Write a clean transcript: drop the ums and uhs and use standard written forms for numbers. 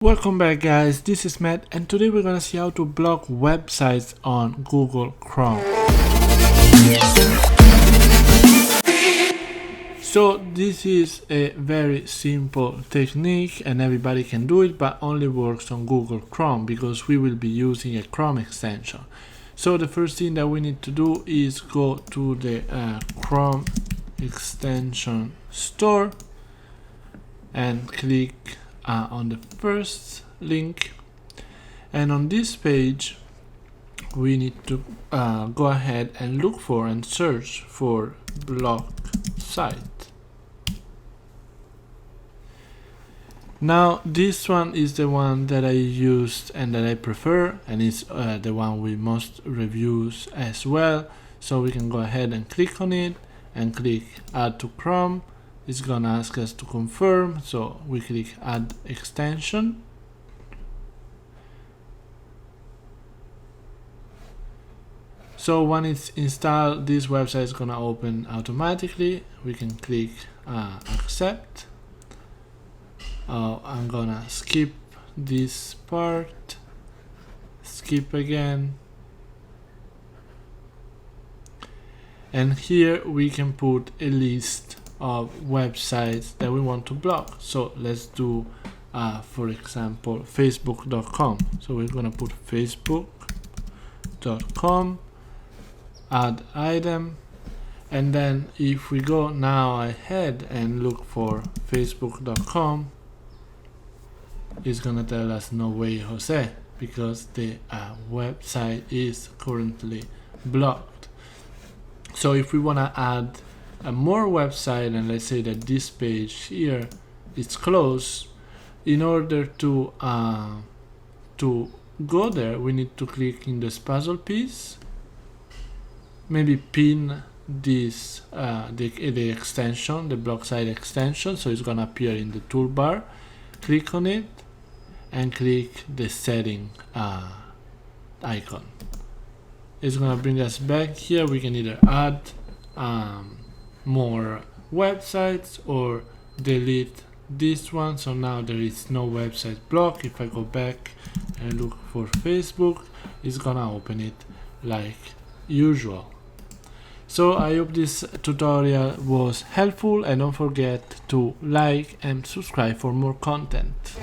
Welcome back, guys. This is Matt, and today we're gonna see how to block websites on Google Chrome. So this is a very simple technique and everybody can do it, but only works on Google Chrome because we will be using a Chrome extension. So the first thing that we need to do is go to the Chrome extension store and click on the first link, and on this page we need to go ahead and look for and search for block site. Now this one is the one that I used and that I prefer, and it's the one with most reviews as well, so we can go ahead and click on it and click add to Chrome. It's gonna ask us to confirm, so we click add extension. So when it's installed, this website is gonna open automatically. We can click accept. I'm gonna skip this part, skip again, and here we can put a list of websites that we want to block. So let's do for example facebook.com. so we're gonna put facebook.com, add item, and then if we go now ahead and look for facebook.com, it's gonna tell us no way Jose, because the website is currently blocked. So if we want to add a more website, and let's say that this page here is closed, in order to go there we need to click in this puzzle piece, maybe pin this the extension, the block site extension, so it's gonna appear in the toolbar. Click on it and click the setting icon. It's gonna bring us back here. We can either add more websites or delete this one. So now there is no website block. If I go back and look for Facebook, it's gonna open it like usual. So I hope this tutorial was helpful, and don't forget to like and subscribe for more content.